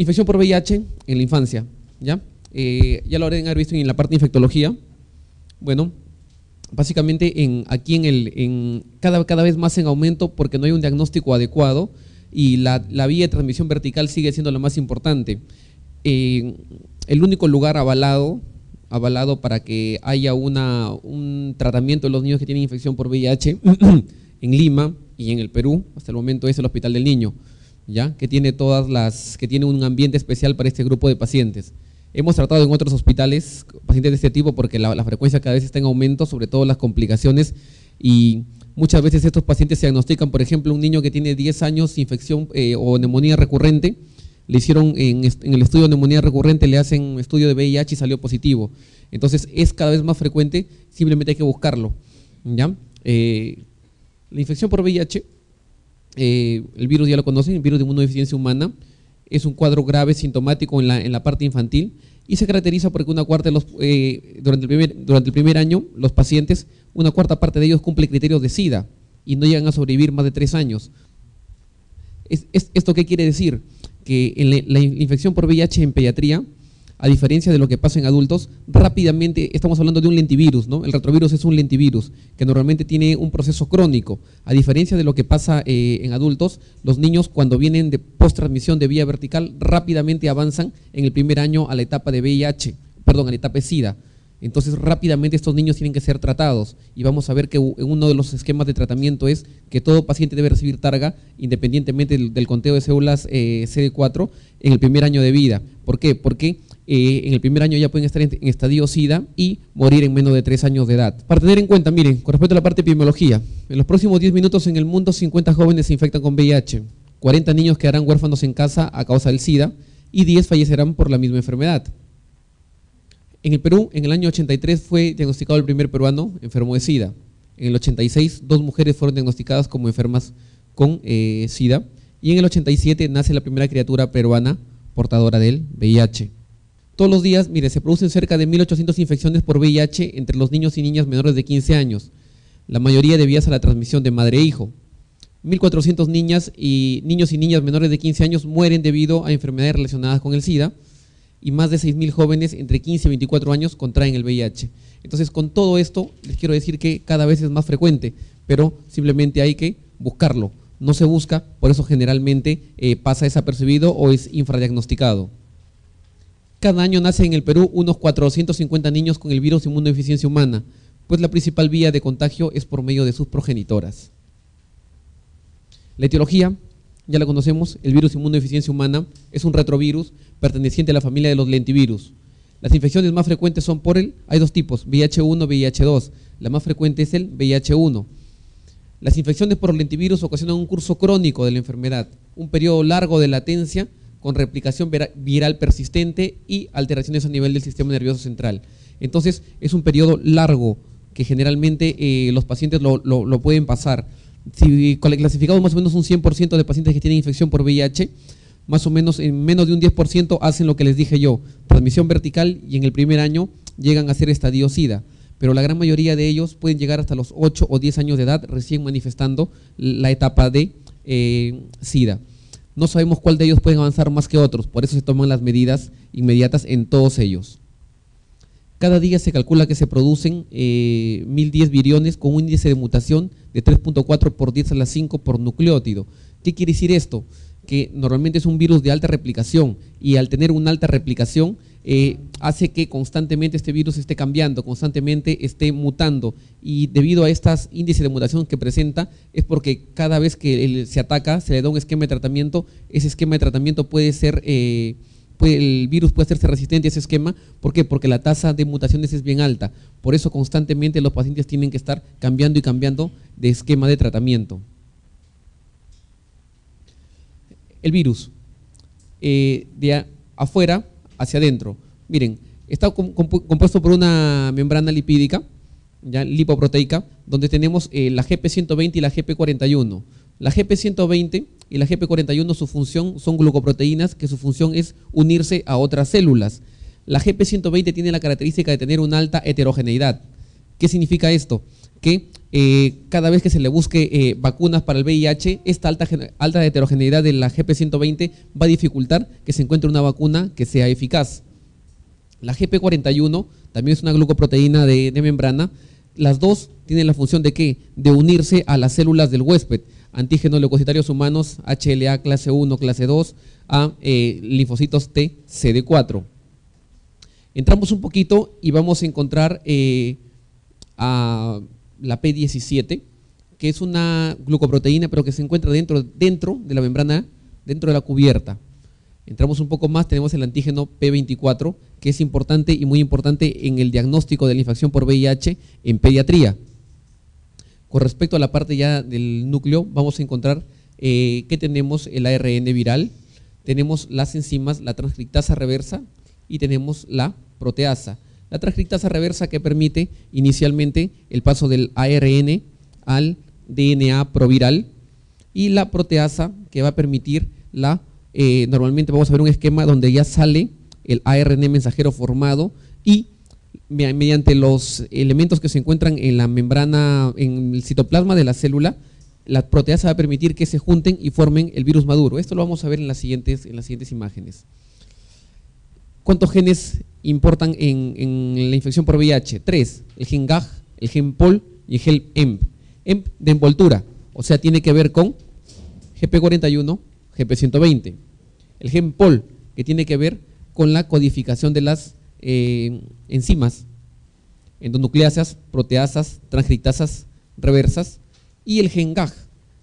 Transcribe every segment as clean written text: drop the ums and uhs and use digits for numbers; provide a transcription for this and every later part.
Infección por VIH en la infancia, ¿ya? Ya lo habrán visto en la parte de infectología. Bueno, básicamente aquí cada vez más en aumento porque no hay un diagnóstico adecuado y la vía de transmisión vertical sigue siendo la más importante. El único lugar avalado para que haya un tratamiento de los niños que tienen infección por VIH en Lima y en el Perú, hasta el momento es el Hospital del Niño, ¿ya? Que tiene un ambiente especial para este grupo de pacientes. Hemos tratado en otros hospitales pacientes de este tipo porque la frecuencia cada vez está en aumento, sobre todo las complicaciones, y muchas veces estos pacientes se diagnostican, por ejemplo, un niño que tiene 10 años, infección o neumonía recurrente, le hicieron en el estudio de neumonía recurrente, le hacen un estudio de VIH y salió positivo. Entonces es cada vez más frecuente, simplemente hay que buscarlo, ¿ya? La infección por VIH, el virus ya lo conocen, el virus de inmunodeficiencia humana, es un cuadro grave sintomático en la parte infantil y se caracteriza porque una cuarta durante el primer año, los pacientes, una cuarta parte de ellos cumple criterios de SIDA y no llegan a sobrevivir más de 3 años. ¿Esto qué quiere decir? Que en la infección por VIH en pediatría, a diferencia de lo que pasa en adultos, rápidamente estamos hablando de un lentivirus, ¿no? El retrovirus es un lentivirus que normalmente tiene un proceso crónico. A diferencia de lo que pasa en adultos, los niños cuando vienen de post-transmisión de vía vertical rápidamente avanzan en el primer año a la etapa de VIH, perdón, a la etapa de SIDA. Entonces rápidamente estos niños tienen que ser tratados y vamos a ver que uno de los esquemas de tratamiento es que todo paciente debe recibir targa independientemente del conteo de células CD4 en el primer año de vida. ¿Por qué? Porque en el primer año ya pueden estar en estadio SIDA y morir en menos de 3 años de edad. Para tener en cuenta, miren, con respecto a la parte de epidemiología, en los próximos 10 minutos en el mundo 50 jóvenes se infectan con VIH, 40 niños quedarán huérfanos en casa a causa del SIDA y 10 fallecerán por la misma enfermedad. En el Perú, en el año 83 fue diagnosticado el primer peruano enfermo de SIDA. En el 86, 2 mujeres fueron diagnosticadas como enfermas con SIDA y en el 87 nace la primera criatura peruana portadora del VIH. Todos los días, mire, se producen cerca de 1.800 infecciones por VIH entre los niños y niñas menores de 15 años, la mayoría debidas a la transmisión de madre e hijo. 1.400 niños y niñas menores de 15 años mueren debido a enfermedades relacionadas con el SIDA y más de 6.000 jóvenes entre 15 y 24 años contraen el VIH. Entonces, con todo esto, les quiero decir que cada vez es más frecuente, pero simplemente hay que buscarlo. No se busca, por eso generalmente pasa desapercibido o es infradiagnosticado. Cada año nacen en el Perú unos 450 niños con el virus de inmunodeficiencia humana, pues la principal vía de contagio es por medio de sus progenitoras. La etiología, ya la conocemos, el virus de inmunodeficiencia humana es un retrovirus perteneciente a la familia de los lentivirus. Las infecciones más frecuentes son hay 2 tipos, VIH1 y VIH2. La más frecuente es el VIH1. Las infecciones por lentivirus ocasionan un curso crónico de la enfermedad, un periodo largo de latencia con replicación viral persistente y alteraciones a nivel del sistema nervioso central. Entonces, es un periodo largo que generalmente los pacientes lo pueden pasar. Si clasificamos más o menos un 100% de pacientes que tienen infección por VIH, más o menos en menos de un 10% hacen lo que les dije yo, transmisión vertical, y en el primer año llegan a ser estadio SIDA. Pero la gran mayoría de ellos pueden llegar hasta los 8 o 10 años de edad recién manifestando la etapa de SIDA. No sabemos cuál de ellos pueden avanzar más que otros, por eso se toman las medidas inmediatas en todos ellos. Cada día se calcula que se producen 1.010 viriones con un índice de mutación de 3.4 por 10 a la 5 por nucleótido. ¿Qué quiere decir esto? Que normalmente es un virus de alta replicación y al tener una alta replicación hace que constantemente este virus esté cambiando, constantemente esté mutando, y debido a estos índices de mutación que presenta es porque cada vez que se ataca se le da un esquema de tratamiento. Ese esquema de tratamiento puede ser, el virus puede hacerse resistente a ese esquema. ¿Por qué? Porque la tasa de mutaciones es bien alta, por eso constantemente los pacientes tienen que estar cambiando y cambiando de esquema de tratamiento. El virus, de afuera hacia adentro. Miren, está compuesto por una membrana lipídica, ya, lipoproteica, donde tenemos la GP120 y la GP41. La GP120 y la GP41, su función son glucoproteínas, que su función es unirse a otras células. La GP120 tiene la característica de tener una alta heterogeneidad. ¿Qué significa esto? Que cada vez que se le busque vacunas para el VIH, esta alta heterogeneidad de la GP120 va a dificultar que se encuentre una vacuna que sea eficaz. La GP41 también es una glucoproteína de membrana. Las dos tienen la función de ¿qué? De unirse a las células del huésped, antígenos leucocitarios humanos, HLA clase 1, clase 2, a linfocitos T, CD4. Entramos un poquito y vamos a encontrar a la P17, que es una glucoproteína, pero que se encuentra dentro de la membrana, dentro de la cubierta. Entramos un poco más, tenemos el antígeno P24, que es importante y muy importante en el diagnóstico de la infección por VIH en pediatría. Con respecto a la parte ya del núcleo, vamos a encontrar que tenemos el ARN viral, tenemos las enzimas, la transcriptasa reversa y tenemos la proteasa. La transcriptasa reversa que permite inicialmente el paso del ARN al DNA proviral y la proteasa que va a permitir normalmente vamos a ver un esquema donde ya sale el ARN mensajero formado y mediante los elementos que se encuentran en la membrana, en el citoplasma de la célula, la proteasa va a permitir que se junten y formen el virus maduro. Esto lo vamos a ver en las siguientes imágenes. ¿Cuántos genes importan en la infección por VIH? 3, el gen GAG, el gen POL y el gen EMP. EMP de envoltura, o sea, tiene que ver con GP41, GP120. El gen POL, que tiene que ver con la codificación de las enzimas, endonucleasas, proteasas, transcriptasas reversas, y el gen GAG,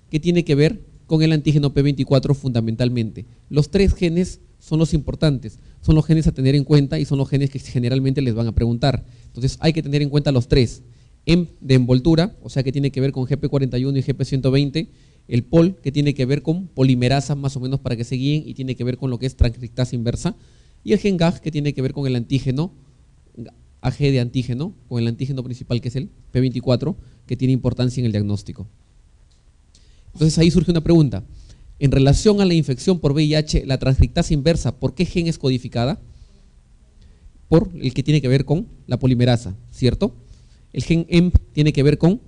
que tiene que ver con el antígeno P24 fundamentalmente. Los tres genes son los importantes, son los genes a tener en cuenta y son los genes que generalmente les van a preguntar. Entonces hay que tener en cuenta los tres. EMP de envoltura, o sea que tiene que ver con GP41 y GP120, el POL que tiene que ver con polimerasas más o menos para que se guíen y tiene que ver con lo que es transcriptasa inversa, y el gen GAG que tiene que ver con el antígeno, AG de antígeno, con el antígeno principal que es el P24, que tiene importancia en el diagnóstico. Entonces ahí surge una pregunta. En relación a la infección por VIH, la transcriptasa inversa, ¿por qué gen es codificada? Por el que tiene que ver con la polimerasa, ¿cierto? El gen EMP tiene que ver con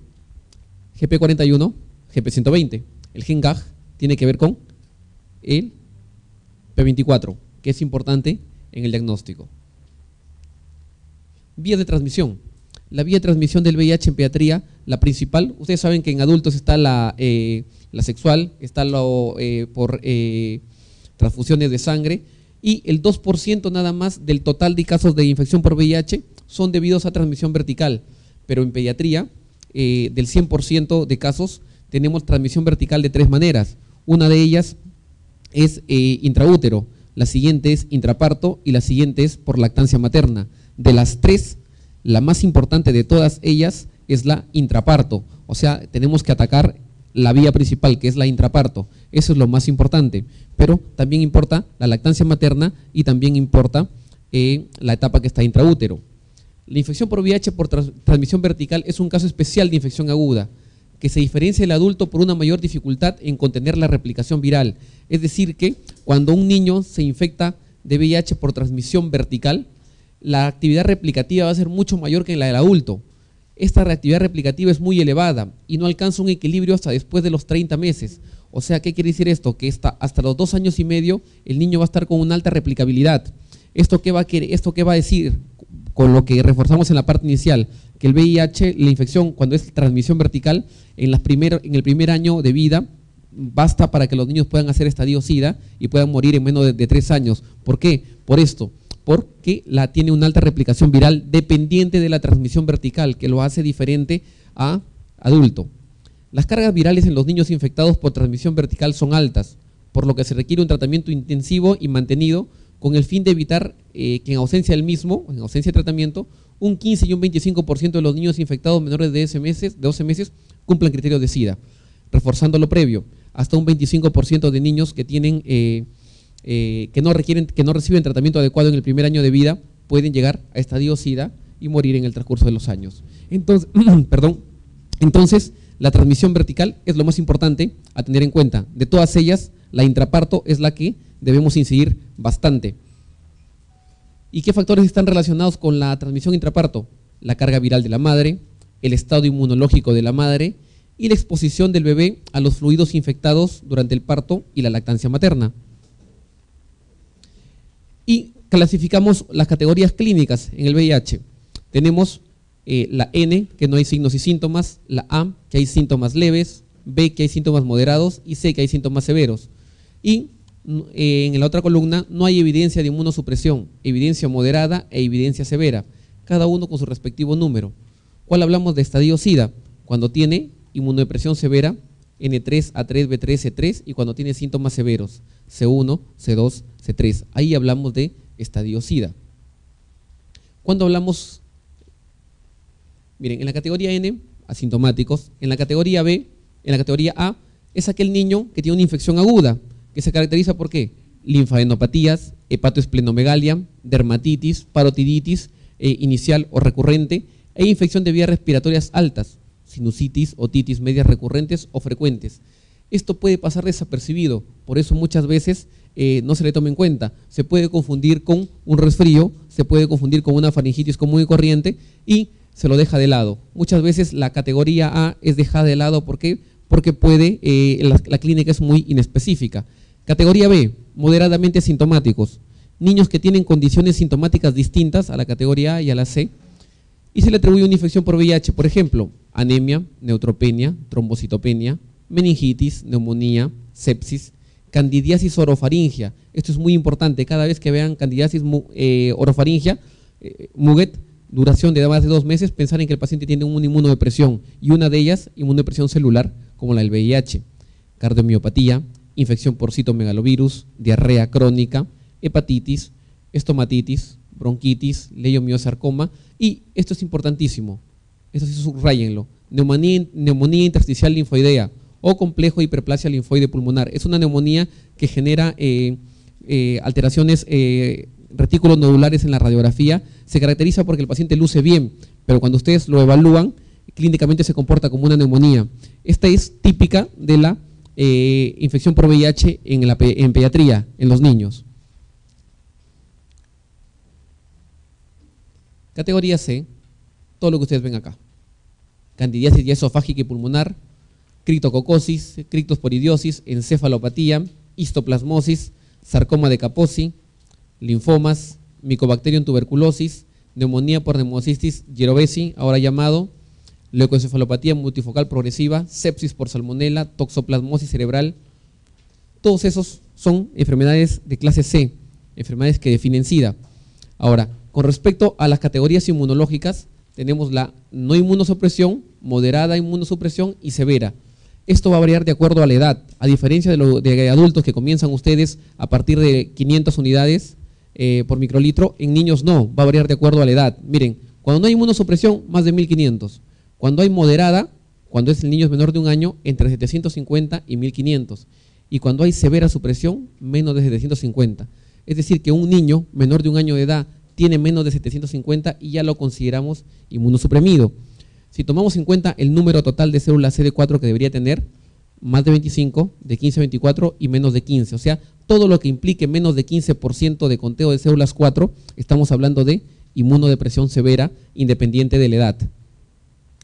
GP41, GP120. El gen GAG tiene que ver con el P24, que es importante en el diagnóstico. Vías de transmisión. La vía de transmisión del VIH en pediatría, la principal, ustedes saben que en adultos está la sexual, está por transfusiones de sangre, y el 2% nada más del total de casos de infección por VIH son debidos a transmisión vertical, pero en pediatría, del 100% de casos, tenemos transmisión vertical de tres maneras. Una de ellas es intraútero, la siguiente es intraparto y la siguiente es por lactancia materna. De las tres, la más importante de todas ellas es la intraparto, o sea, tenemos que atacar la vía principal, que es la intraparto. Eso es lo más importante, pero también importa la lactancia materna y también importa la etapa que está intraútero. La infección por VIH por transmisión vertical es un caso especial de infección aguda, que se diferencia del adulto por una mayor dificultad en contener la replicación viral. Es decir que cuando un niño se infecta de VIH por transmisión vertical, la actividad replicativa va a ser mucho mayor que la del adulto. Esta reactividad replicativa es muy elevada y no alcanza un equilibrio hasta después de los 30 meses. O sea, ¿qué quiere decir esto? Que hasta los 2 años y medio el niño va a estar con una alta replicabilidad. ¿Esto qué va a decir? Con lo que reforzamos en la parte inicial, que el VIH, la infección cuando es transmisión vertical, en el primer año de vida, basta para que los niños puedan hacer estadio SIDA y puedan morir en menos de 3 años. ¿Por qué? Por esto. Porque tiene una alta replicación viral dependiente de la transmisión vertical, que lo hace diferente a adulto. Las cargas virales en los niños infectados por transmisión vertical son altas, por lo que se requiere un tratamiento intensivo y mantenido con el fin de evitar que en ausencia del mismo, en ausencia de tratamiento, un 15 y un 25% de los niños infectados menores de 12 meses cumplan criterios de SIDA. Reforzando lo previo, hasta un 25% de niños que tienen que no reciben tratamiento adecuado en el primer año de vida pueden llegar a estadio SIDA y morir en el transcurso de los años. Entonces, la transmisión vertical es lo más importante a tener en cuenta. De todas ellas, la intraparto es la que debemos incidir bastante. ¿Y qué factores están relacionados con la transmisión intraparto? La carga viral de la madre, el estado inmunológico de la madre y la exposición del bebé a los fluidos infectados durante el parto y la lactancia materna. Y clasificamos las categorías clínicas en el VIH. Tenemos la N, que no hay signos y síntomas, la A, que hay síntomas leves, B, que hay síntomas moderados, y C, que hay síntomas severos. Y en la otra columna no hay evidencia de inmunosupresión, evidencia moderada e evidencia severa, cada uno con su respectivo número. ¿Cuál hablamos de estadio SIDA? Cuando tiene inmunodepresión severa, N3, A3, B3, C3, y cuando tiene síntomas severos, C1, C2, C3. Ahí hablamos de estadio SIDA. Cuando hablamos, miren, en la categoría N, asintomáticos, en la categoría B, en la categoría A, es aquel niño que tiene una infección aguda, que se caracteriza por ¿qué? Linfadenopatías, hepatoesplenomegalia, dermatitis, parotiditis inicial o recurrente, e infección de vías respiratorias altas, sinusitis, otitis medias recurrentes o frecuentes. Esto puede pasar desapercibido, por eso muchas veces no se le toma en cuenta. Se puede confundir con un resfrío, se puede confundir con una faringitis común y corriente y se lo deja de lado. Muchas veces la categoría A es dejada de lado, ¿por qué? Porque puede, la clínica es muy inespecífica. Categoría B, moderadamente sintomáticos, niños que tienen condiciones sintomáticas distintas a la categoría A y a la C, y se le atribuye una infección por VIH, por ejemplo, anemia, neutropenia, trombocitopenia, meningitis, neumonía, sepsis, candidiasis orofaringia. Esto es muy importante, cada vez que vean candidiasis orofaringia, Muget, duración de más de 2 meses, pensar en que el paciente tiene una inmunodepresión, y una de ellas, inmunodepresión celular, como la del VIH, cardiomiopatía, infección por citomegalovirus, diarrea crónica, hepatitis, estomatitis, bronquitis, leiomyosarcoma, y esto es importantísimo, esto sí subrayenlo, neumonía intersticial linfoidea o complejo de hiperplasia linfoide pulmonar. Es una neumonía que genera alteraciones retículos nodulares en la radiografía. Se caracteriza porque el paciente luce bien, pero cuando ustedes lo evalúan, clínicamente se comporta como una neumonía. Esta es típica de la infección por VIH en pediatría, en los niños. Categoría C, todo lo que ustedes ven acá. Candidiasis ya esofágica y pulmonar, criptococosis, criptosporidiosis, encefalopatía, histoplasmosis, sarcoma de Kaposi, linfomas, Mycobacterium tuberculosis, neumonía por neumocystis jirovecii, ahora llamado, leucoencefalopatía multifocal progresiva, sepsis por salmonela, toxoplasmosis cerebral. Todos esos son enfermedades de clase C, enfermedades que definen SIDA. Ahora, con respecto a las categorías inmunológicas, tenemos la no inmunosupresión, moderada inmunosupresión y severa. Esto va a variar de acuerdo a la edad, a diferencia de adultos que comienzan ustedes a partir de 500 unidades por microlitro, en niños no, va a variar de acuerdo a la edad. Miren, cuando no hay inmunosupresión, más de 1500. Cuando hay moderada, cuando el niño es menor de 1 año, entre 750 y 1500. Y cuando hay severa supresión, menos de 750. Es decir, que un niño menor de 1 año de edad tiene menos de 750 y ya lo consideramos inmunosuprimido. Si tomamos en cuenta el número total de células CD4 que debería tener, más de 25, de 15 a 24 y menos de 15. O sea, todo lo que implique menos de 15% de conteo de células 4, estamos hablando de inmunodepresión severa independiente de la edad.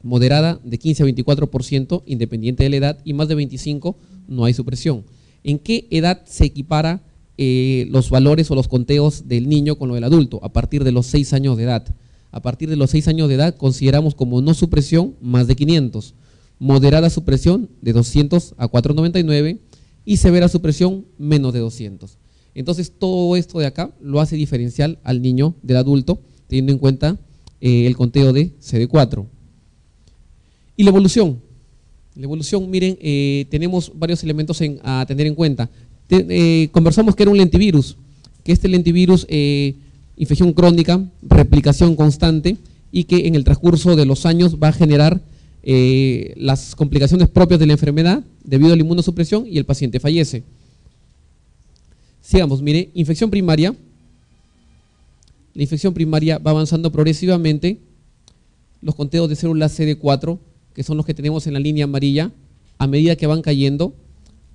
Moderada de 15 a 24% independiente de la edad y más de 25 no hay supresión. ¿En qué edad se equipara los valores o los conteos del niño con lo del adulto? A partir de los 6 años de edad. A partir de los 6 años de edad consideramos como no supresión más de 500, moderada supresión de 200 a 499 y severa supresión menos de 200. Entonces todo esto de acá lo hace diferencial al niño del adulto, teniendo en cuenta el conteo de CD4. Y la evolución. La evolución, miren, tenemos varios elementos a tener en cuenta. Conversamos que era un lentivirus, que este lentivirus, infección crónica, replicación constante y que en el transcurso de los años va a generar las complicaciones propias de la enfermedad debido a la inmunosupresión y el paciente fallece. Sigamos, mire, infección primaria. La infección primaria va avanzando progresivamente. Los conteos de células CD4, que son los que tenemos en la línea amarilla, a medida que van cayendo,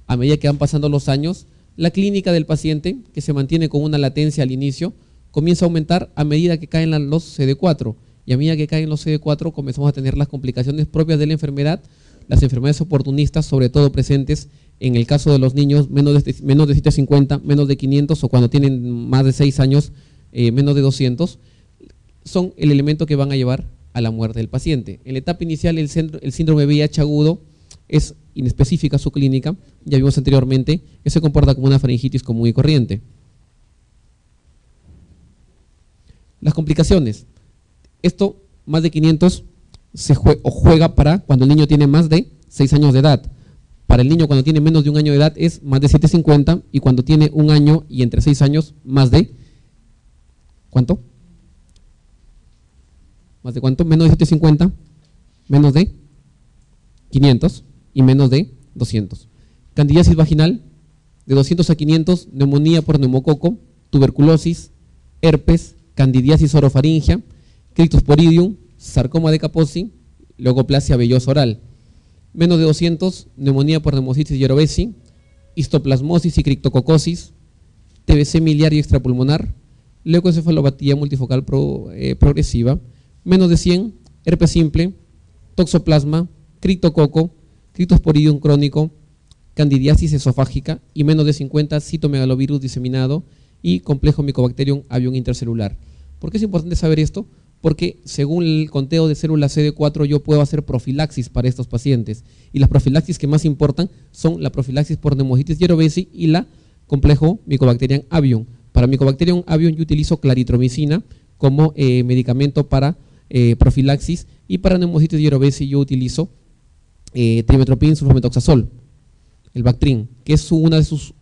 a medida que van pasando los años, la clínica del paciente, que se mantiene con una latencia al inicio, comienza a aumentar a medida que caen los CD4 Y a medida que caen los CD4 comenzamos a tener las complicaciones propias de la enfermedad, las enfermedades oportunistas, sobre todo presentes en el caso de los niños menos de 750, menos de 500 o cuando tienen más de 6 años, menos de 200, son el elemento que van a llevar a la muerte del paciente. En la etapa inicial el síndrome VIH agudo es inespecífica su clínica, ya vimos anteriormente, que se comporta como una faringitis común y corriente. Las complicaciones. Esto, más de 500, se juega para cuando el niño tiene más de 6 años de edad. Para el niño cuando tiene menos de un año de edad es más de 750 y cuando tiene un año y entre 6 años más de, ¿cuánto? ¿Más de cuánto? Menos de 750, menos de 500 y menos de 200. Candidiasis vaginal, de 200 a 500, neumonía por neumococo, tuberculosis, herpes, candidiasis orofaringia, criptosporidium, sarcoma de Kaposi, logoplasia vellosa oral. Menos de 200, neumonía por neumocitis yerovesi, histoplasmosis y criptococosis, TBC miliar y extrapulmonar, leucoencefalopatía multifocal progresiva. Menos de 100, herpes simple, toxoplasma, criptococo, criptosporidium crónico, candidiasis esofágica y menos de 50, citomegalovirus diseminado y complejo Mycobacterium avium intercelular. ¿Por qué es importante saber esto? Porque según el conteo de células CD4 yo puedo hacer profilaxis para estos pacientes y las profilaxis que más importan son la profilaxis por neumocitis yerovesi y la complejo Mycobacterium avium. Para Mycobacterium avium yo utilizo claritromicina como medicamento para profilaxis y para neumocitis yerovesi yo utilizo trimetoprim sulfametoxazol, el Bactrim, que es una de sus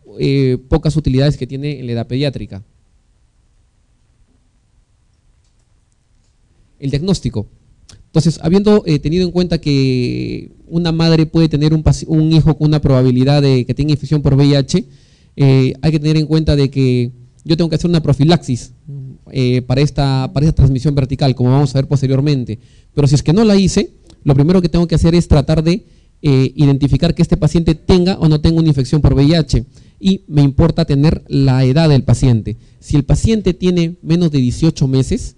pocas utilidades que tiene en la edad pediátrica. El diagnóstico. Entonces, habiendo tenido en cuenta que una madre puede tener un hijo con una probabilidad de que tenga infección por VIH, hay que tener en cuenta de que yo tengo que hacer una profilaxis para esta transmisión vertical, como vamos a ver posteriormente. Pero si es que no la hice, lo primero que tengo que hacer es tratar de identificar que este paciente tenga o no tenga una infección por VIH. Y me importa tener la edad del paciente. Si el paciente tiene menos de 18 meses,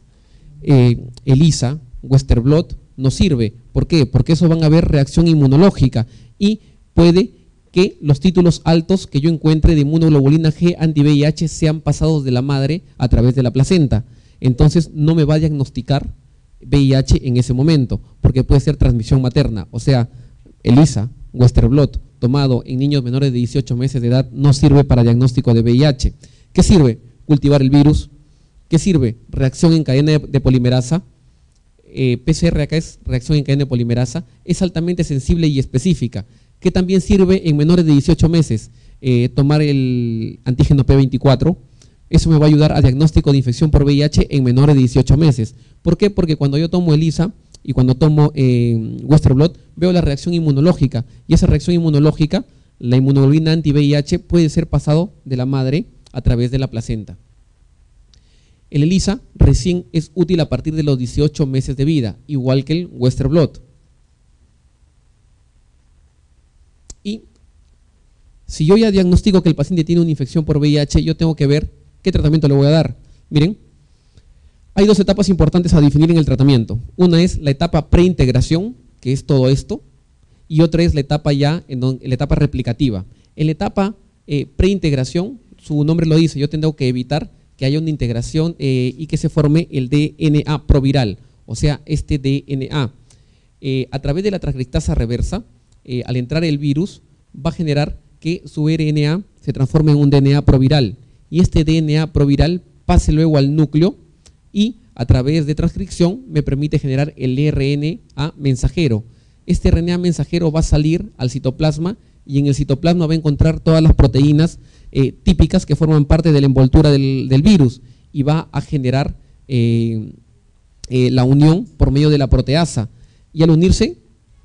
ELISA, Western blot, no sirve. ¿Por qué? Porque eso van a haber reacción inmunológica y puede que los títulos altos que yo encuentre de inmunoglobulina G anti-VIH sean pasados de la madre a través de la placenta. Entonces no me va a diagnosticar VIH en ese momento, porque puede ser transmisión materna. O sea, ELISA, Western blot, tomado en niños menores de 18 meses de edad, no sirve para diagnóstico de VIH. ¿Qué sirve? Cultivar el virus. ¿Qué sirve? Reacción en cadena de polimerasa. PCR acá es reacción en cadena de polimerasa. Es altamente sensible y específica. ¿Qué también sirve en menores de 18 meses? Tomar el antígeno P24. Eso me va a ayudar a diagnóstico de infección por VIH en menores de 18 meses. ¿Por qué? Porque cuando yo tomo ELISA y cuando tomo Western blot, veo la reacción inmunológica. Y esa reacción inmunológica, la inmunoglobulina anti-VIH, puede ser pasado de la madre a través de la placenta. El ELISA recién es útil a partir de los 18 meses de vida, igual que el Western blot. Y si yo ya diagnostico que el paciente tiene una infección por VIH, yo tengo que ver qué tratamiento le voy a dar. Miren, hay dos etapas importantes a definir en el tratamiento. Una es la etapa preintegración, que es todo esto, y otra es la etapa la etapa replicativa. En la etapa preintegración, su nombre lo dice, yo tengo que evitar que haya una integración y que se forme el DNA proviral, o sea, este DNA. A través de la transcriptasa reversa, al entrar el virus, va a generar que su RNA se transforme en un DNA proviral, y este DNA proviral pase luego al núcleo y a través de transcripción me permite generar el RNA mensajero. Este RNA mensajero va a salir al citoplasma y en el citoplasma va a encontrar todas las proteínas típicas que forman parte de la envoltura del virus y va a generar la unión por medio de la proteasa, y al unirse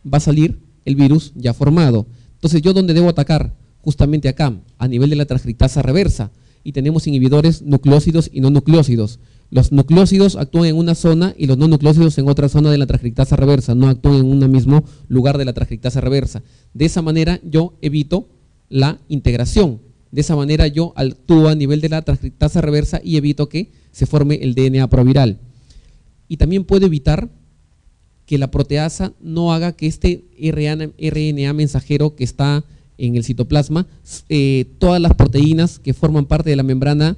va a salir el virus ya formado. Entonces, ¿yo dónde debo atacar? Justamente acá, a nivel de la transcriptasa reversa, y tenemos inhibidores nucleósidos y no nucleósidos. Los nucleósidos actúan en una zona y los no nucleósidos en otra zona de la transcriptasa reversa, no actúan en un mismo lugar de la transcriptasa reversa. De esa manera yo evito la integración. De esa manera yo actúo a nivel de la transcriptasa reversa y evito que se forme el DNA proviral. y también puedo evitar que la proteasa no haga que este RNA mensajero que está en el citoplasma, todas las proteínas que forman parte de la membrana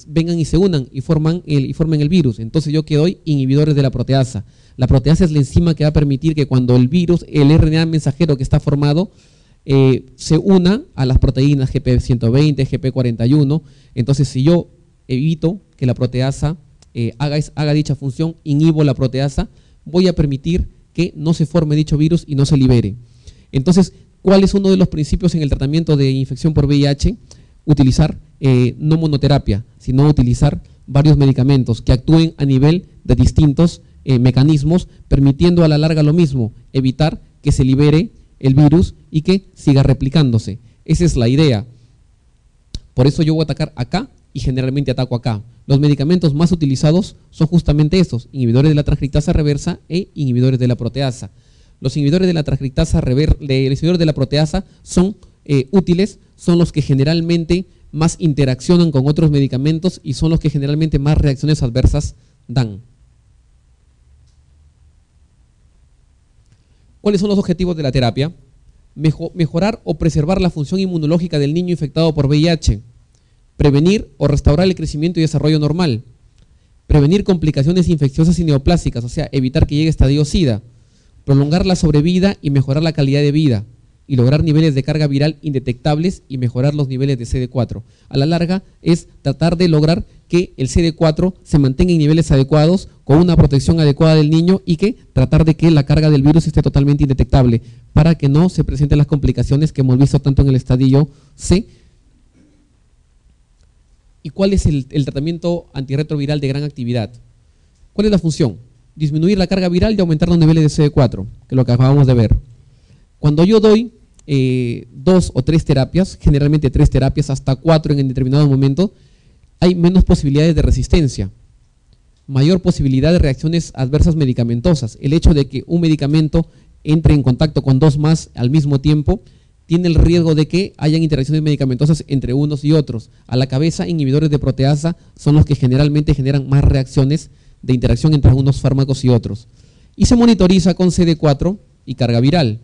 vengan y se unan y formen el virus. Entonces yo que doy inhibidores de la proteasa. La proteasa es la enzima que va a permitir que cuando el virus, el RNA mensajero que está formado, se una a las proteínas GP120, GP41. Entonces si yo evito que la proteasa haga dicha función, inhibo la proteasa, voy a permitir que no se forme dicho virus y no se libere. Entonces, ¿cuál es uno de los principios en el tratamiento de infección por VIH? Utilizar no monoterapia, sino utilizar varios medicamentos que actúen a nivel de distintos mecanismos, permitiendo a la larga lo mismo, evitar que se libere el virus y que siga replicándose. Esa es la idea. Por eso yo voy a atacar acá y generalmente ataco acá. Los medicamentos más utilizados son justamente estos, inhibidores de la transcriptasa reversa e inhibidores de la proteasa. Los inhibidores de la transcriptasa reversa, los inhibidores de la proteasa son útiles, son los que generalmente más interaccionan con otros medicamentos y son los que generalmente más reacciones adversas dan. ¿Cuáles son los objetivos de la terapia? Mejorar o preservar la función inmunológica del niño infectado por VIH, prevenir o restaurar el crecimiento y desarrollo normal, prevenir complicaciones infecciosas y neoplásicas, o sea, evitar que llegue estadio SIDA, prolongar la sobrevida y mejorar la calidad de vida, y lograr niveles de carga viral indetectables y mejorar los niveles de CD4. A la larga es tratar de lograr que el CD4 se mantenga en niveles adecuados, con una protección adecuada del niño y que tratar de que la carga del virus esté totalmente indetectable para que no se presenten las complicaciones que hemos visto tanto en el estadio C. ¿Y cuál es el tratamiento antirretroviral de gran actividad? ¿Cuál es la función? Disminuir la carga viral y aumentar los niveles de CD4, que es lo que acabamos de ver. Cuando yo doy 2 o 3 terapias, generalmente 3 terapias, hasta 4 en determinado momento, hay menos posibilidades de resistencia, mayor posibilidad de reacciones adversas medicamentosas. El hecho de que un medicamento entre en contacto con 2 más al mismo tiempo tiene el riesgo de que hayan interacciones medicamentosas entre unos y otros. A la cabeza, inhibidores de proteasa son los que generalmente generan más reacciones de interacción entre unos fármacos y otros. Y se monitoriza con CD4 y carga viral.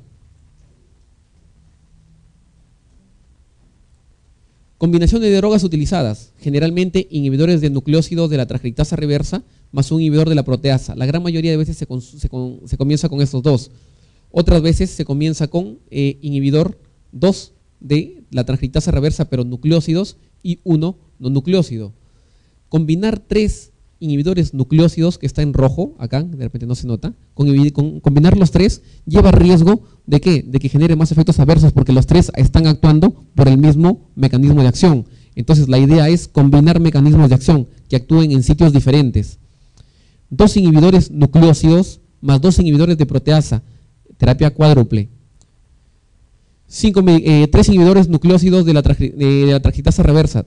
Combinaciones de drogas utilizadas, generalmente inhibidores de nucleósidos de la transcriptasa reversa más un inhibidor de la proteasa. La gran mayoría de veces se comienza con estos dos. Otras veces se comienza con inhibidor 2 de la transcriptasa reversa, pero nucleósidos, y 1 no nucleósido. Combinar 3 inhibidores nucleósidos, que está en rojo, acá, de repente no se nota, combinar los 3 lleva riesgo de ¿qué? De que genere más efectos adversos, porque los 3 están actuando por el mismo mecanismo de acción. Entonces la idea es combinar mecanismos de acción que actúen en sitios diferentes. 2 inhibidores nucleósidos más 2 inhibidores de proteasa, terapia cuádruple. 3 inhibidores nucleósidos de la transcriptasa reversa,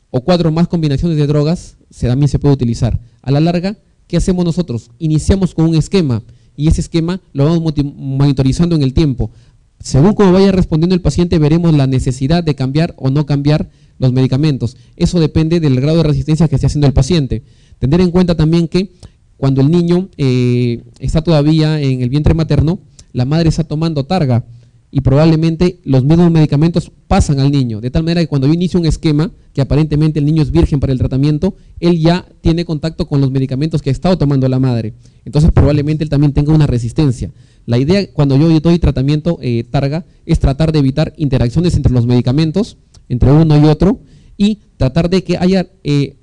o 4 más combinaciones de drogas, también se puede utilizar. A la larga, ¿qué hacemos nosotros? Iniciamos con un esquema y ese esquema lo vamos monitorizando en el tiempo. Según cómo vaya respondiendo el paciente, veremos la necesidad de cambiar o no cambiar los medicamentos. Eso depende del grado de resistencia que esté haciendo el paciente. Tener en cuenta también que cuando el niño está todavía en el vientre materno, la madre está tomando targa y probablemente los mismos medicamentos pasan al niño, de tal manera que cuando yo inicio un esquema, que aparentemente el niño es virgen para el tratamiento, él ya tiene contacto con los medicamentos que ha estado tomando la madre, entonces probablemente él también tenga una resistencia. La idea cuando yo doy tratamiento targa es tratar de evitar interacciones entre los medicamentos, entre uno y otro, y tratar de que haya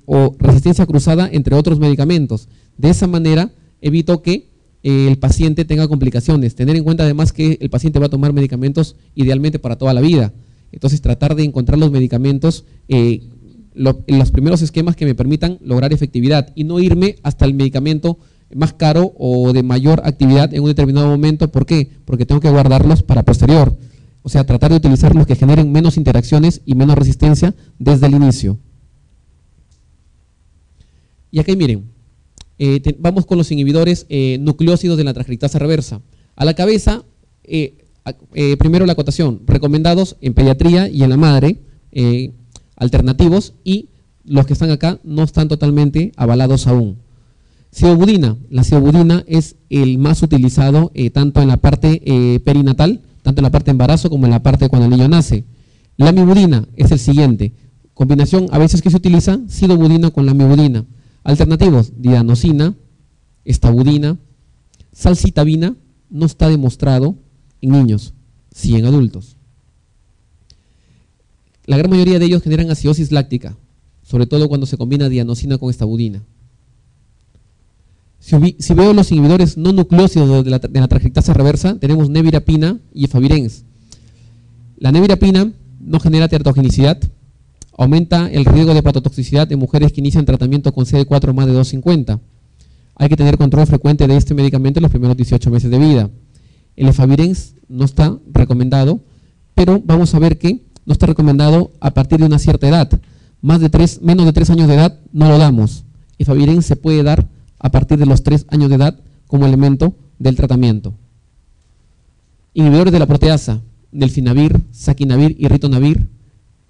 o resistencia cruzada entre otros medicamentos. De esa manera evito que el paciente tenga complicaciones. Tener en cuenta además que el paciente va a tomar medicamentos idealmente para toda la vida. Entonces tratar de encontrar los medicamentos en los primeros esquemas que me permitan lograr efectividad y no irme hasta el medicamento más caro o de mayor actividad en un determinado momento. ¿Por qué? Porque tengo que guardarlos para posterior. O sea, tratar de utilizar los que generen menos interacciones y menos resistencia desde el inicio. Y aquí miren. Vamos con los inhibidores nucleósidos de la transcriptasa reversa. A la cabeza, primero la acotación, recomendados en pediatría y en la madre, alternativos, y los que están acá no están totalmente avalados aún. Sidobudina. La sidobudina es el más utilizado tanto en la parte perinatal, tanto en la parte de embarazo como en la parte cuando el niño nace. Lamivudina es el siguiente. Combinación a veces que se utiliza sidobudina con lamivudina. Alternativos, didanosina, estabudina, salcitabina, no está demostrado en niños, sí en adultos. La gran mayoría de ellos generan acidosis láctica, sobre todo cuando se combina didanosina con estabudina. Si veo los inhibidores no nucleósidos de la transcriptasa reversa, tenemos nevirapina y efavirenz. La nevirapina no genera teratogenicidad, aumenta el riesgo de hepatotoxicidad en mujeres que inician tratamiento con CD4 más de 250. Hay que tener control frecuente de este medicamento en los primeros 18 meses de vida. El efavirenz no está recomendado, pero vamos a ver que no está recomendado a partir de una cierta edad. Menos de 3 años de edad no lo damos. Efavirenz se puede dar a partir de los 3 años de edad como elemento del tratamiento. Inhibidores de la proteasa, nelfinavir, saquinavir y ritonavir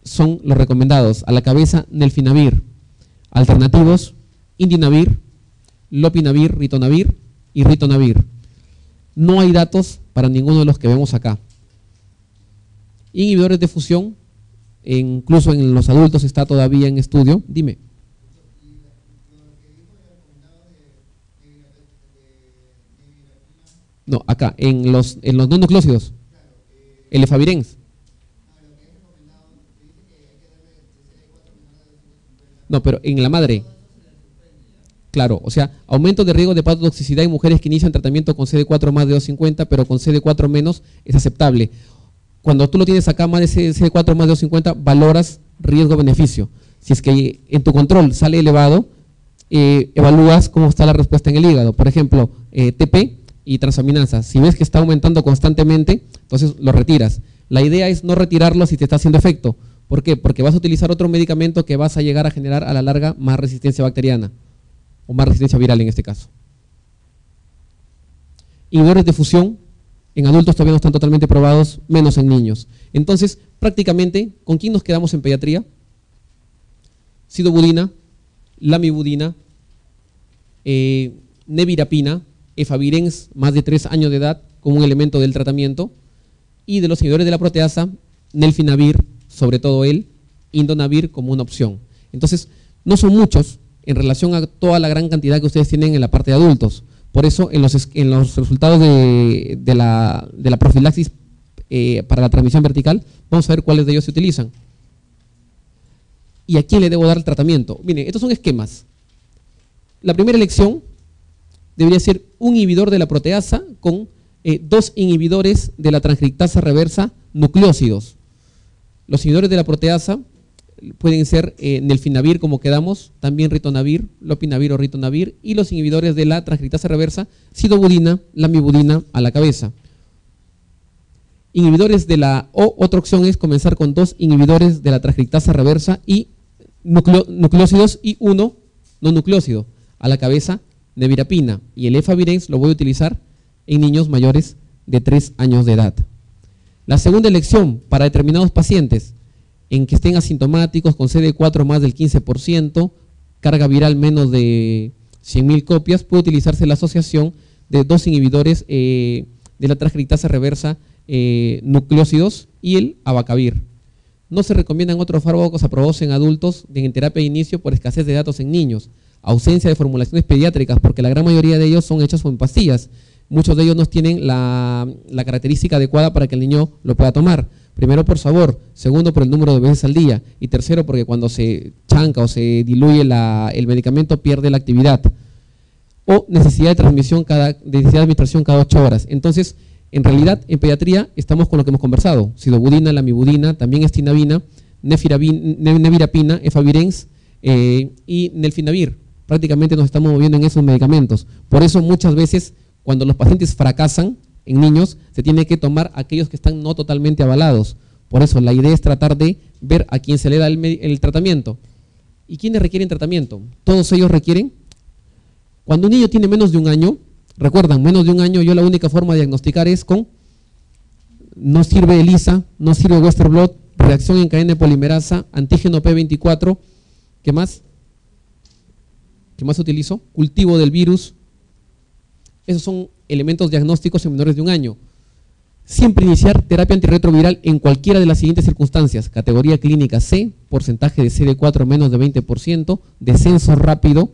son los recomendados. A la cabeza, nelfinavir. Alternativos, indinavir, lopinavir, ritonavir y ritonavir. No hay datos para ninguno de los que vemos acá. Inhibidores de fusión, incluso en los adultos está todavía en estudio. Dime. No, acá, en los no nucleósidos. El efavirenz. No, pero en la madre. Claro, o sea, aumento de riesgo de hepatotoxicidad en mujeres que inician tratamiento con CD4 más de 250, pero con CD4 menos es aceptable. Cuando tú lo tienes acá más de CD4 más de 250, valoras riesgo-beneficio. Si es que en tu control sale elevado, evalúas cómo está la respuesta en el hígado. Por ejemplo, TP y transaminasa. Si ves que está aumentando constantemente, entonces lo retiras. La idea es no retirarlo si te está haciendo efecto. ¿Por qué? Porque vas a utilizar otro medicamento que vas a llegar a generar a la larga más resistencia bacteriana o más resistencia viral en este caso. Inhibidores de fusión en adultos todavía no están totalmente probados, menos en niños. Entonces, prácticamente, ¿con quién nos quedamos en pediatría? Sidobudina, lamivudina, nevirapina, efavirenz, más de 3 años de edad, como un elemento del tratamiento, y de los inhibidores de la proteasa, nelfinavir, sobre todo él, indonavir como una opción. Entonces, no son muchos en relación a toda la gran cantidad que ustedes tienen en la parte de adultos. Por eso, en los resultados de la profilaxis para la transmisión vertical, vamos a ver cuáles de ellos se utilizan. ¿Y a quién le debo dar el tratamiento? Miren, estos son esquemas. La primera elección debería ser un inhibidor de la proteasa con 2 inhibidores de la transcriptasa reversa nucleósidos. Los inhibidores de la proteasa pueden ser nelfinavir, como quedamos, también ritonavir, lopinavir o ritonavir, y los inhibidores de la transcriptasa reversa, sidobudina, lamivudina a la cabeza. Inhibidores de otra opción es comenzar con 2 inhibidores de la transcriptasa reversa y nucleósidos y 1 no nucleósido. A la cabeza, nevirapina, y el efavirenz lo voy a utilizar en niños mayores de 3 años de edad. La segunda elección para determinados pacientes en que estén asintomáticos con CD4 más del 15%, carga viral menos de 100.000 copias, puede utilizarse la asociación de 2 inhibidores de la transcriptasa reversa nucleósidos y el abacavir. No se recomiendan otros fármacos aprobados en adultos en terapia de inicio por escasez de datos en niños, ausencia de formulaciones pediátricas, porque la gran mayoría de ellos son hechos en pastillas. Muchos de ellos no tienen la característica adecuada para que el niño lo pueda tomar. Primero por sabor, segundo por el número de veces al día y tercero porque cuando se chanca o se diluye el medicamento pierde la actividad. O necesidad de administración cada 8 horas. Entonces, en realidad, en pediatría estamos con lo que hemos conversado. Sidobudina, lamivudina, también estinavina, nevirapina, efavirenz y nelfinavir. Prácticamente nos estamos moviendo en esos medicamentos. Por eso muchas veces cuando los pacientes fracasan en niños, se tiene que tomar aquellos que están no totalmente avalados. Por eso la idea es tratar de ver a quién se le da el tratamiento. ¿Y quiénes requieren tratamiento? Todos ellos requieren. Cuando un niño tiene menos de 1 año, recuerdan, menos de 1 año, yo la única forma de diagnosticar es con, no sirve ELISA, no sirve Western Blot, reacción en cadena de polimerasa, antígeno P24, ¿qué más? ¿Qué más utilizo? Cultivo del virus. Esos son elementos diagnósticos en menores de 1 año. Siempre iniciar terapia antirretroviral en cualquiera de las siguientes circunstancias. Categoría clínica C, porcentaje de CD4 menos de 20%, descenso rápido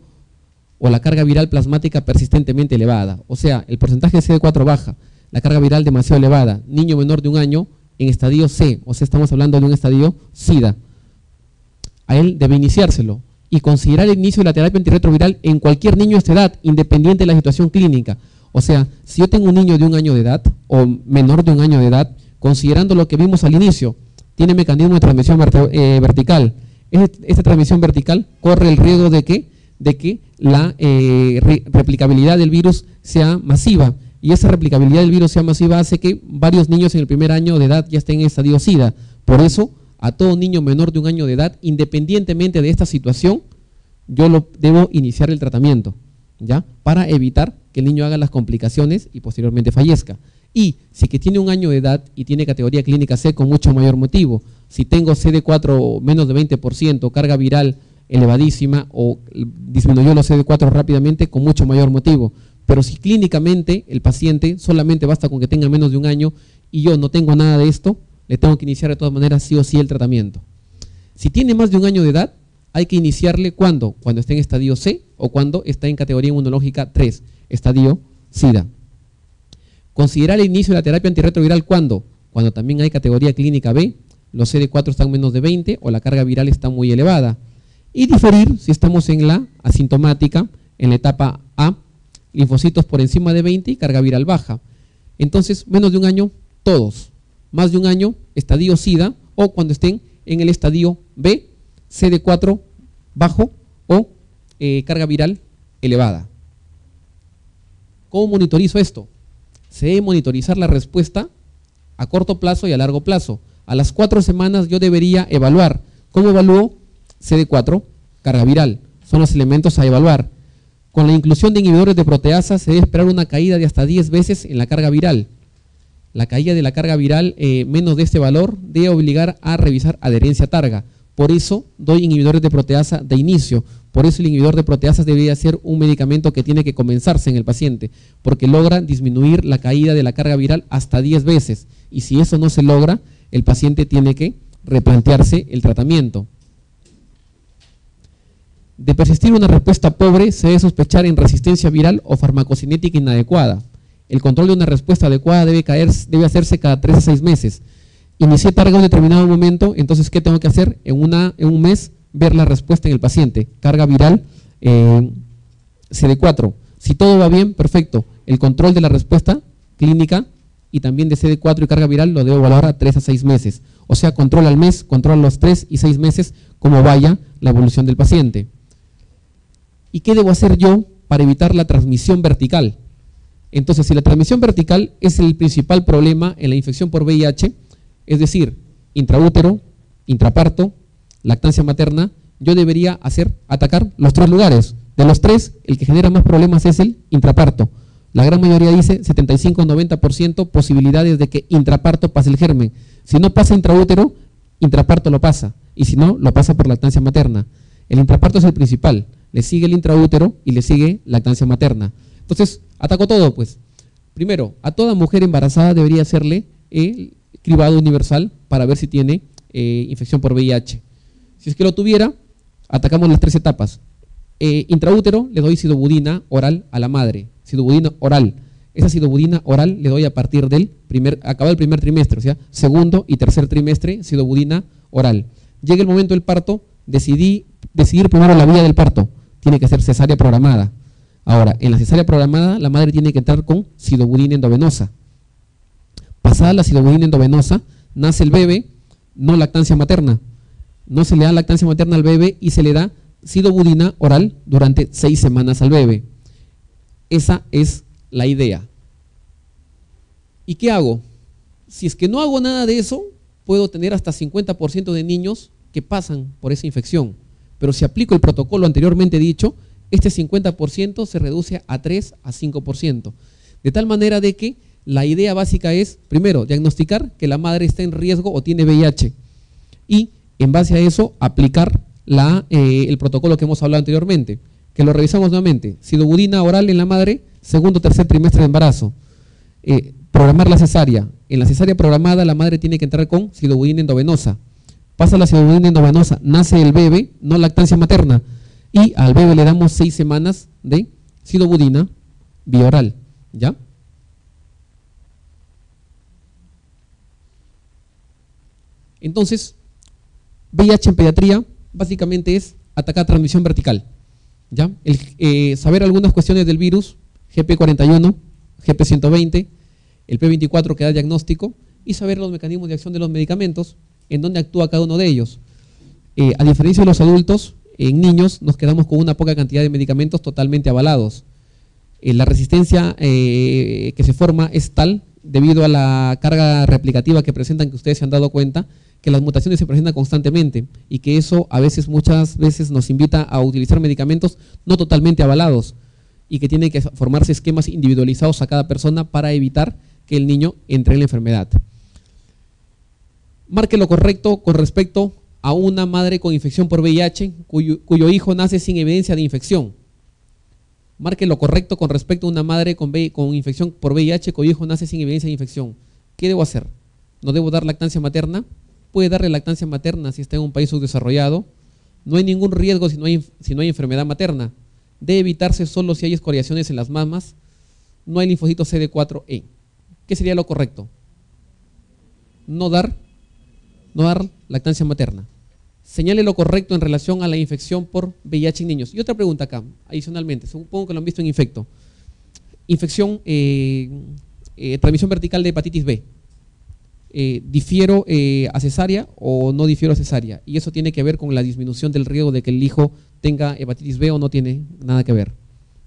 o la carga viral plasmática persistentemente elevada. O sea, el porcentaje de CD4 baja, la carga viral demasiado elevada, niño menor de 1 año en estadio C, o sea, estamos hablando de un estadio SIDA. A él debe iniciárselo y considerar el inicio de la terapia antirretroviral en cualquier niño de esta edad, independiente de la situación clínica. O sea, si yo tengo un niño de 1 año de edad o menor de 1 año de edad, considerando lo que vimos al inicio, tiene mecanismo de transmisión vertical. Esta transmisión vertical corre el riesgo de que la replicabilidad del virus sea masiva. Y esa replicabilidad del virus sea masiva hace que varios niños en el primer año de edad ya estén en estadio SIDA. Por eso, a todo niño menor de 1 año de edad, independientemente de esta situación, yo debo iniciar el tratamiento, ¿ya? Para evitar que el niño haga las complicaciones y posteriormente fallezca. Y si que tiene 1 año de edad y tiene categoría clínica C, con mucho mayor motivo. Si tengo CD4 menos de 20%, carga viral elevadísima o disminuyó los CD4 rápidamente, con mucho mayor motivo. Pero si clínicamente el paciente solamente basta con que tenga menos de 1 año y yo no tengo nada de esto, le tengo que iniciar de todas maneras sí o sí el tratamiento. Si tiene más de 1 año de edad, hay que iniciarle cuando esté en estadio C o cuando está en categoría inmunológica 3, estadio SIDA. Considerar el inicio de la terapia antirretroviral cuando también hay categoría clínica B, los CD4 están menos de 20 o la carga viral está muy elevada. Y diferir si estamos en la asintomática, en la etapa A, linfocitos por encima de 20 y carga viral baja. Entonces, menos de 1 año, todos. Más de 1 año, estadio SIDA, o cuando estén en el estadio B, CD4 bajo o carga viral elevada. ¿Cómo monitorizo esto? Se debe monitorizar la respuesta a corto plazo y a largo plazo. A las 4 semanas yo debería evaluar. ¿Cómo evalúo? CD4, carga viral. Son los elementos a evaluar. Con la inclusión de inhibidores de proteasa se debe esperar una caída de hasta 10 veces en la carga viral. La caída de la carga viral menos de este valor debe obligar a revisar adherencia targa. Por eso doy inhibidores de proteasa de inicio. Por eso el inhibidor de proteasas debería ser un medicamento que tiene que comenzarse en el paciente, porque logra disminuir la caída de la carga viral hasta 10 veces. Y si eso no se logra, el paciente tiene que replantearse el tratamiento. De persistir una respuesta pobre, se debe sospechar en resistencia viral o farmacocinética inadecuada. El control de una respuesta adecuada debe hacerse cada 3 a 6 meses. Inicié targa en un determinado momento, entonces, ¿qué tengo que hacer? En un mes, ver la respuesta en el paciente. Carga viral, CD4. Si todo va bien, perfecto. El control de la respuesta clínica y también de CD4 y carga viral lo debo evaluar a 3 a 6 meses. O sea, control al mes, control a los 3 y 6 meses, cómo vaya la evolución del paciente. ¿Y qué debo hacer yo para evitar la transmisión vertical? Entonces, si la transmisión vertical es el principal problema en la infección por VIH, es decir, intraútero, intraparto, lactancia materna, yo debería atacar los 3 lugares. De los 3, el que genera más problemas es el intraparto. La gran mayoría dice 75-90% posibilidades de que intraparto pase el germen. Si no pasa intraútero, intraparto lo pasa. Y si no, lo pasa por lactancia materna. El intraparto es el principal. Le sigue el intraútero y le sigue lactancia materna. Entonces, ataco todo, pues. Primero, a toda mujer embarazada debería hacerle el cribado universal para ver si tiene infección por VIH. Si es que lo tuviera, atacamos las 3 etapas. Intraútero, le doy sidobudina oral a la madre. Sidobudina oral. Esa sidobudina oral le doy a partir del acabado el primer trimestre, o sea, segundo y tercer trimestre, sidobudina oral. Llega el momento del parto, decidir primero la vía del parto. Tiene que ser cesárea programada. Ahora, en la cesárea programada, la madre tiene que entrar con sidobudina endovenosa. Pasada la sidobudina endovenosa, nace el bebé, no lactancia materna. No se le da lactancia materna al bebé y se le da sidobudina oral durante 6 semanas al bebé. Esa es la idea. ¿Y qué hago? Si es que no hago nada de eso, puedo tener hasta 50% de niños que pasan por esa infección. Pero si aplico el protocolo anteriormente dicho, este 50% se reduce a 3 a 5%. De tal manera de que la idea básica es, primero, diagnosticar que la madre está en riesgo o tiene VIH. Y en base a eso, aplicar el protocolo que hemos hablado anteriormente. Que lo revisamos nuevamente. Sidobudina oral en la madre, segundo o tercer trimestre de embarazo. Programar la cesárea. En la cesárea programada la madre tiene que entrar con sidobudina endovenosa. Pasa la sidobudina endovenosa, nace el bebé, no lactancia materna. Y al bebé le damos 6 semanas de sidobudina vía oral. ¿Ya? Entonces, VIH en pediatría básicamente es atacar transmisión vertical. ¿Ya? Saber algunas cuestiones del virus, GP41, GP120, el P24 que da diagnóstico, y saber los mecanismos de acción de los medicamentos, en dónde actúa cada uno de ellos. A diferencia de los adultos, en niños nos quedamos con una poca cantidad de medicamentos totalmente avalados. La resistencia que se forma es tal, debido a la carga replicativa que presentan, que ustedes se han dado cuenta, que las mutaciones se presentan constantemente y que eso muchas veces nos invita a utilizar medicamentos no totalmente avalados y que tienen que formarse esquemas individualizados a cada persona para evitar que el niño entre en la enfermedad. Marque lo correcto con respecto a una madre con infección por VIH cuyo hijo nace sin evidencia de infección. Marque lo correcto con respecto a una madre con infección por VIH cuyo hijo nace sin evidencia de infección. ¿Qué debo hacer? ¿No debo dar lactancia materna? Puede darle lactancia materna si está en un país subdesarrollado. No hay ningún riesgo si no hay enfermedad materna. Debe evitarse solo si hay escoriaciones en las mamas. No hay linfocitos CD4E. ¿Qué sería lo correcto? No dar lactancia materna. Señale lo correcto en relación a la infección por VIH en niños. Y otra pregunta acá, adicionalmente, supongo que lo han visto en Infecto. Infección, transmisión vertical de hepatitis B. ¿Difiero a cesárea o no difiero a cesárea? Y eso tiene que ver con la disminución del riesgo de que el hijo tenga hepatitis B o no tiene nada que ver.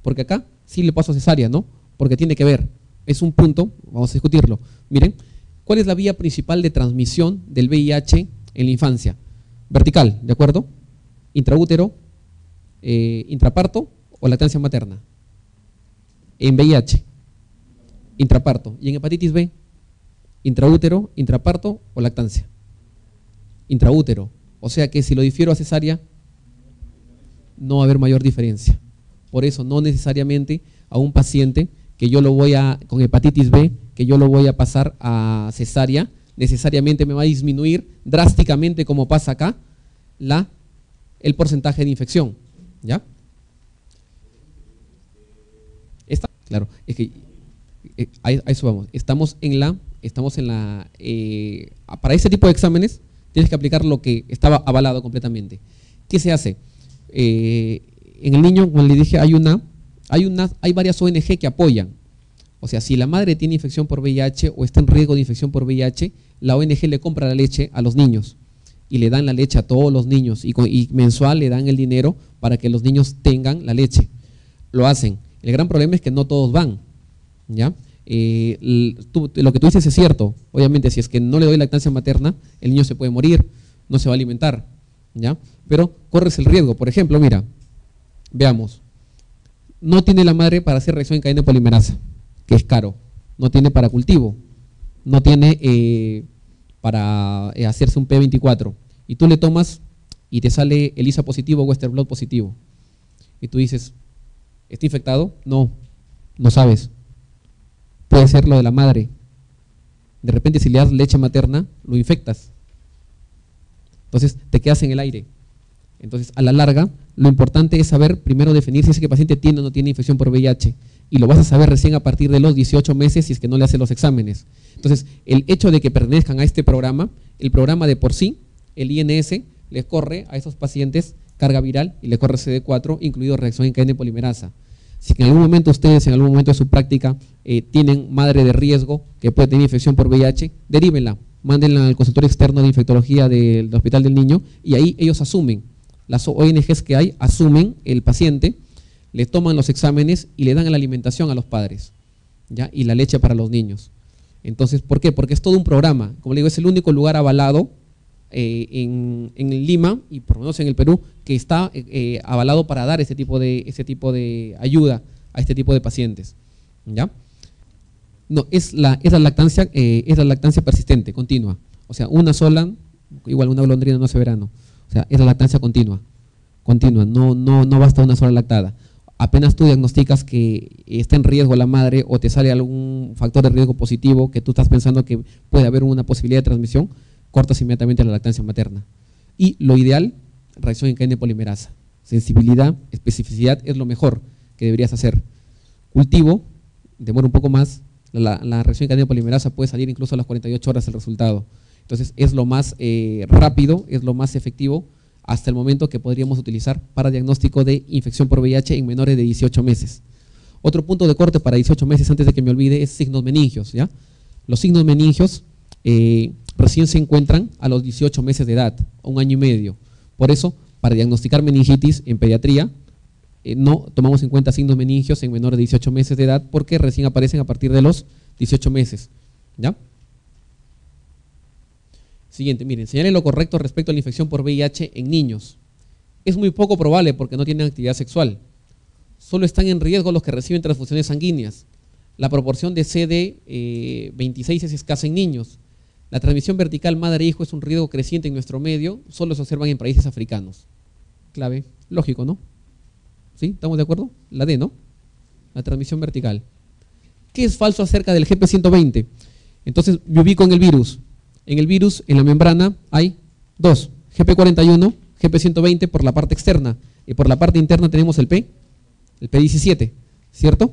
Porque acá sí le paso a cesárea, ¿no? Porque tiene que ver. Es un punto, vamos a discutirlo. Miren, ¿cuál es la vía principal de transmisión del VIH en la infancia? Vertical, ¿de acuerdo? Intraútero, intraparto o lactancia materna. En VIH, intraparto. Y en hepatitis B, intraútero, intraparto o lactancia. Intraútero. O sea que si lo difiero a cesárea, no va a haber mayor diferencia. Por eso no necesariamente a un paciente que yo lo con hepatitis B, que yo lo voy a pasar a cesárea, necesariamente me va a disminuir drásticamente, como pasa acá, el porcentaje de infección. ¿Ya? Claro, es que a eso vamos. Estamos en la para ese tipo de exámenes tienes que aplicar lo que estaba avalado completamente. ¿Qué se hace? En el niño, como le dije, hay varias ONG que apoyan. O sea, si la madre tiene infección por VIH o está en riesgo de infección por VIH, la ONG le compra la leche a los niños y le dan la leche a todos los niños y mensual le dan el dinero para que los niños tengan la leche. Lo hacen. El gran problema es que no todos van, ¿ya? Lo que tú dices es cierto. Obviamente, si es que no le doy lactancia materna, el niño se puede morir, no se va a alimentar, ¿ya? Pero corres el riesgo. Por ejemplo, mira, veamos. No tiene la madre para hacer reacción en cadena de polimerasa, que es caro. No tiene para cultivo. No tiene para hacerse un P24. Y tú le tomas y te sale ELISA positivo o Western blot positivo. Y tú dices, ¿está infectado? No, no sabes. Puede ser lo de la madre. De repente, si le das leche materna, lo infectas. Entonces, te quedas en el aire. Entonces, a la larga, lo importante es saber, primero definir si ese paciente tiene o no tiene infección por VIH. Y lo vas a saber recién a partir de los 18 meses si es que no le hacen los exámenes. Entonces, el hecho de que pertenezcan a este programa, el programa de por sí, el INS, les corre a esos pacientes carga viral y le corre CD4, incluido reacción en cadena de polimerasa. Si en algún momento ustedes, en algún momento de su práctica, tienen madre de riesgo que puede tener infección por VIH, derívenla, mándenla al consultorio externo de infectología del Hospital del Niño y ahí ellos asumen, las ONGs que hay, asumen el paciente, le toman los exámenes y le dan la alimentación a los padres, ¿ya? Y la leche para los niños. Entonces, ¿por qué? Porque es todo un programa. Como le digo, es el único lugar avalado en Lima y por lo menos en el Perú que está avalado para dar ese tipo de ayuda a este tipo de pacientes, ¿ya? No, es la lactancia persistente, continua. O sea, una sola, igual una golondrina no hace verano. O sea, es la lactancia continua. continua, no basta una sola lactada. Apenas tú diagnosticas que está en riesgo la madre o te sale algún factor de riesgo positivo que tú estás pensando que puede haber una posibilidad de transmisión, cortas inmediatamente la lactancia materna. Y lo ideal, reacción en cadena de polimerasa. Sensibilidad, especificidad es lo mejor que deberías hacer. Cultivo, demora un poco más, la reacción en cadena de polimerasa puede salir incluso a las 48 horas el resultado. Entonces es lo más rápido, es lo más efectivo hasta el momento que podríamos utilizar para diagnóstico de infección por VIH en menores de 18 meses. Otro punto de corte para 18 meses, antes de que me olvide, es signos meningios, ¿ya? Los signos meningios recién se encuentran a los 18 meses de edad, 1 año y medio. Por eso, para diagnosticar meningitis en pediatría, no tomamos en cuenta signos meningios en menores de 18 meses de edad porque recién aparecen a partir de los 18 meses, ¿ya? Siguiente, miren, señalen lo correcto respecto a la infección por VIH en niños. Es muy poco probable porque no tienen actividad sexual. Solo están en riesgo los que reciben transfusiones sanguíneas. La proporción de CD26 es escasa en niños. La transmisión vertical madre-hijo es un riesgo creciente en nuestro medio, solo se observan en países africanos. Clave, lógico, ¿no? ¿Sí? ¿Estamos de acuerdo? La D, ¿no? La transmisión vertical. ¿Qué es falso acerca del GP120? Entonces, me ubico en el virus. En el virus, en la membrana, hay dos, GP41, GP120 por la parte externa, y por la parte interna tenemos el P17, ¿cierto?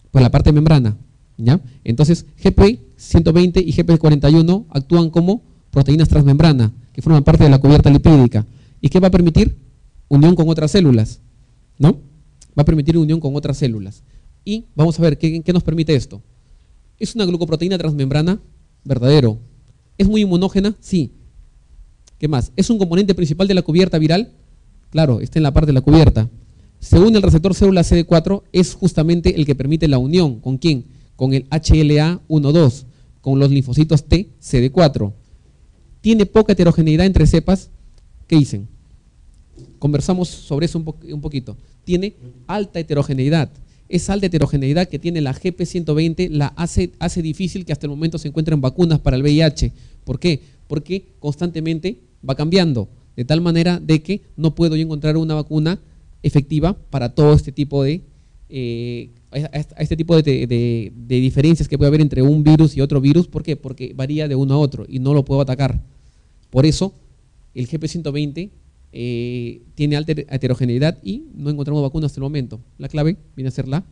Por la parte de membrana, ¿ya? Entonces, GP120 y GP41 actúan como proteínas transmembrana, que forman parte de la cubierta lipídica. ¿Y qué va a permitir? Unión con otras células, ¿no? Va a permitir unión con otras células. Y vamos a ver, ¿qué nos permite esto? ¿Es una glucoproteína transmembrana? Verdadero. ¿Es muy inmunógena? Sí. ¿Qué más? ¿Es un componente principal de la cubierta viral? Claro, está en la parte de la cubierta. Según el receptor célula CD4, es justamente el que permite la unión. ¿Con quién? Con el HLA-1,2, con los linfocitos T CD4. ¿Tiene poca heterogeneidad entre cepas? ¿Qué dicen? Conversamos sobre eso un poquito. Tiene alta heterogeneidad. Esa alta heterogeneidad que tiene la GP120 la hace difícil que hasta el momento se encuentren vacunas para el VIH. ¿Por qué? Porque constantemente va cambiando, de tal manera de que no puedo yo encontrar una vacuna efectiva para todo este tipo de diferencias que puede haber entre un virus y otro virus. ¿Por qué? Porque varía de uno a otro y no lo puedo atacar. Por eso el GP120 tiene alta heterogeneidad y no encontramos vacunas hasta el momento. La clave viene a ser la